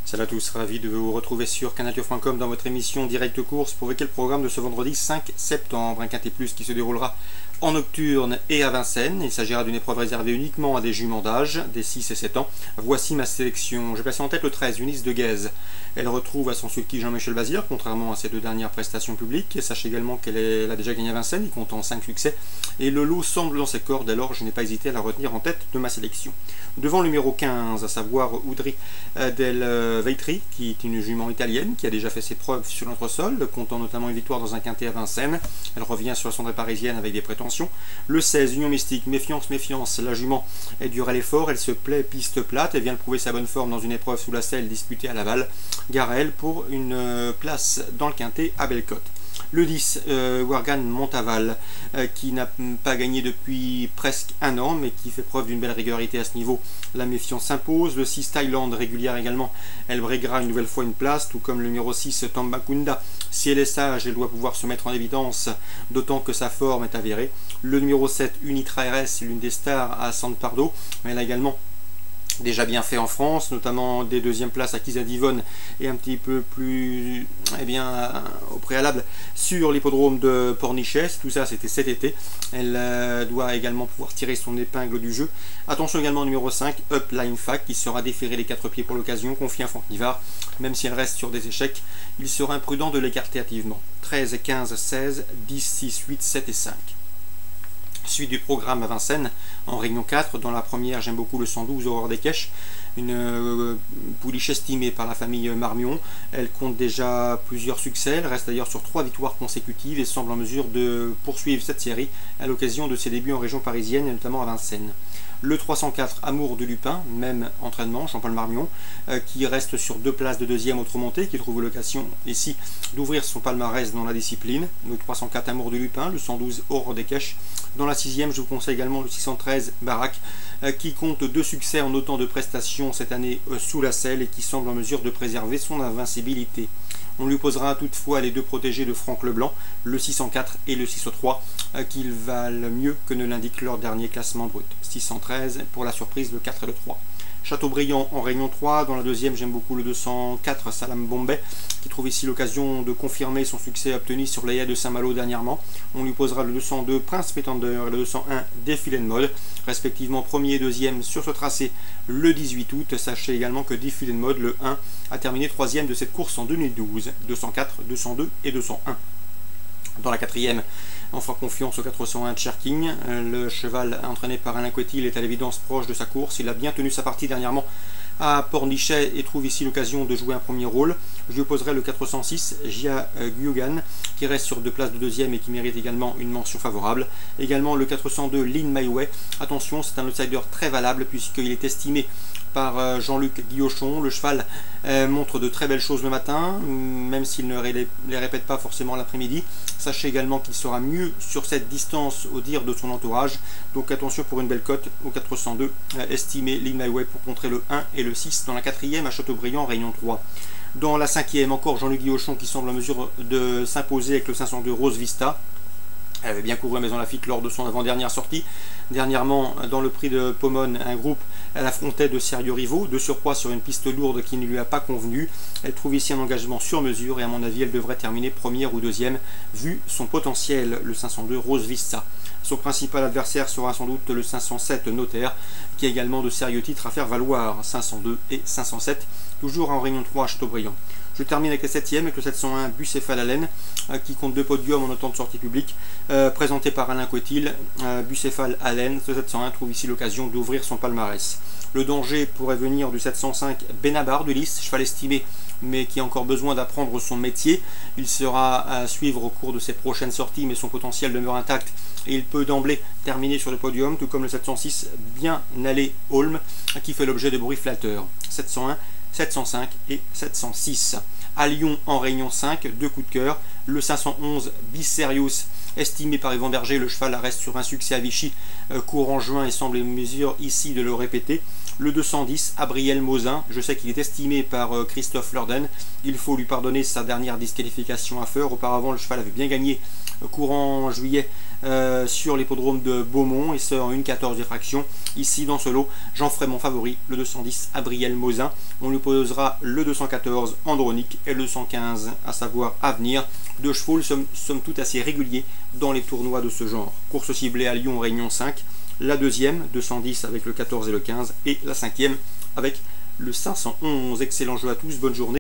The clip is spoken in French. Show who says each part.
Speaker 1: Salut à tous, ravi de vous retrouver sur cannature.com dans votre émission Direct Course pour le programme de ce vendredi 5 septembre, un quintet plus qui se déroulera en nocturne et à Vincennes. Il s'agira d'une épreuve réservée uniquement à des juments d'âge, des 6 et 7 ans. Voici ma sélection. J'ai placé en tête le 13, Eunice de Guèze. Elle retrouve à son sulky Jean-Michel Bazir, contrairement à ses deux dernières prestations publiques. Et sachez également qu'elle a déjà gagné à Vincennes, il compte en 5 succès. Et le lot semble dans ses cordes, alors je n'ai pas hésité à la retenir en tête de ma sélection. Devant le numéro 15, à savoir Oudry del Veitri, qui est une jument italienne, qui a déjà fait ses preuves sur notre sol, comptant notamment une victoire dans un quintet à Vincennes. Elle revient sur la cendrée parisienne avec des prétentions. Le 16, Union Mystique, méfiance, méfiance, la jument est dure à l'effort, elle se plaît piste plate, elle vient de prouver sa bonne forme dans une épreuve sous la selle disputée à Laval. Garel pour une place dans le quintet à Bellecote. Le 10, Wargan Montaval, qui n'a pas gagné depuis presque un an, mais qui fait preuve d'une belle régularité à ce niveau. La méfiance s'impose. Le 6, Thaïlande, régulière également, elle briguera une nouvelle fois une place, tout comme le numéro 6, Tambakunda. Si elle est sage, elle doit pouvoir se mettre en évidence, d'autant que sa forme est avérée. Le numéro 7, Unitra RS, l'une des stars à San Pardo, mais elle a également déjà bien fait en France, notamment des deuxièmes places acquises à Divonne et un petit peu plus au préalable sur l'hippodrome de Pornichet. Tout ça c'était cet été. Elle doit également pouvoir tirer son épingle du jeu. Attention également au numéro 5, Upline Fac, qui sera déféré les 4 pieds pour l'occasion, confié à Franck Nivard. Même si elle reste sur des échecs, il sera imprudent de l'écarter hâtivement. 13, 15, 16, 10, 6, 8, 7 et 5. Suite du programme à Vincennes en réunion 4. Dans la première, j'aime beaucoup le 112 Aurore des Caches, une pouliche estimée par la famille Marmion. Elle compte déjà plusieurs succès, elle reste d'ailleurs sur 3 victoires consécutives et semble en mesure de poursuivre cette série à l'occasion de ses débuts en région parisienne et notamment à Vincennes. Le 304, Amour de Lupin, même entraînement, Jean-Paul Marmion, qui reste sur 2 places de deuxième autre-montée, qui trouve l'occasion ici d'ouvrir son palmarès dans la discipline. Le 304, Amour de Lupin, le 112, Aurore des Caches. Dans la 6e, je vous conseille également le 613, Barak, qui compte 2 succès en autant de prestations cette année sous la selle et qui semble en mesure de préserver son invincibilité. On lui posera toutefois les 2 protégés de Franck Leblanc, le 604 et le 603, qu'ils valent mieux que ne l'indique leur dernier classement brut. 613 pour la surprise, le 4 et le 3. Châteaubriand en réunion 3. Dans la 2e, j'aime beaucoup le 204, Salam Bombay, qui trouve ici l'occasion de confirmer son succès obtenu sur les haies de Saint-Malo dernièrement. On lui posera le 202, Prince Pétender, et le 201, Défilé de mode, respectivement 1er et 2e sur ce tracé le 18 août. Sachez également que Défilé de mode, le 1, a terminé 3e de cette course en 2012. 204, 202 et 201. Dans la 4e, on fera confiance au 401 Cherking. Le cheval entraîné par Alain Coetil est à l'évidence proche de sa course. Il a bien tenu sa partie dernièrement à Pornichet et trouve ici l'occasion de jouer un premier rôle. Je lui opposerai le 406 Jia Guyogan, qui reste sur 2 places de deuxième et qui mérite également une mention favorable. Également le 402 Lin Maiwei. Attention, c'est un outsider très valable puisqu'il est estimé par Jean-Luc Guillochon. Le cheval montre de très belles choses le matin, même s'il ne les répète pas forcément l'après-midi. Sachez également qu'il sera mieux sur cette distance au dire de son entourage. Donc attention pour une belle cote au 402, estimé Lin Maiwei pour contrer le 1 et le 6 dans la 4e à Châteaubriand, réunion 3. Dans la 5e, encore Jean-Luc Guillochon qui semble en mesure de s'imposer avec le 502 Rose Vista. Elle avait bien couru à Maison Lafitte lors de son avant-dernière sortie. Dernièrement, dans le prix de Pomone, un groupe, elle affrontait de sérieux rivaux, de surcroît sur une piste lourde qui ne lui a pas convenu. Elle trouve ici un engagement sur mesure et à mon avis, elle devrait terminer 1re ou 2e, vu son potentiel, le 502 Rose Vista. Son principal adversaire sera sans doute le 507 Notaire, qui a également de sérieux titres à faire valoir, 502 et 507, toujours en réunion 3 à Châteaubriand. Je termine avec la 7e, avec le 701 Bucéphale Allen, qui compte 2 podiums en autant de sorties publiques, présenté par Alain Coetil. Bucéphale Allen, ce 701 trouve ici l'occasion d'ouvrir son palmarès. Le danger pourrait venir du 705 Benabar de Lys, cheval estimé, mais qui a encore besoin d'apprendre son métier. Il sera à suivre au cours de ses prochaines sorties, mais son potentiel demeure intact et il peut d'emblée terminer sur le podium, tout comme le 706 Bien Allé Holm, qui fait l'objet de bruits flatteurs. 701, 705 et 706. À Lyon en réunion 5, 2 coups de cœur. Le 511 Bisserius, estimé par Yvan Berger, le cheval reste sur un succès à Vichy, court en juin et semble en mesure ici de le répéter. Le 210 Abriel Mozin, je sais qu'il est estimé par Christophe Lorden, il faut lui pardonner sa dernière disqualification à Feur. Auparavant le cheval avait bien gagné courant juillet sur l'hippodrome de Beaumont, et ce en 1,14 diffraction. Ici dans ce lot, j'en ferai mon favori, le 210 Abriel Mozin. On lui posera le 214 Andronique et le 115, à savoir Avenir. Deux chevaux somme toute assez réguliers dans les tournois de ce genre. Course ciblée à Lyon Réunion 5, la deuxième 210 avec le 14 et le 15, et la cinquième avec le 511. Excellent jeu à tous, bonne journée.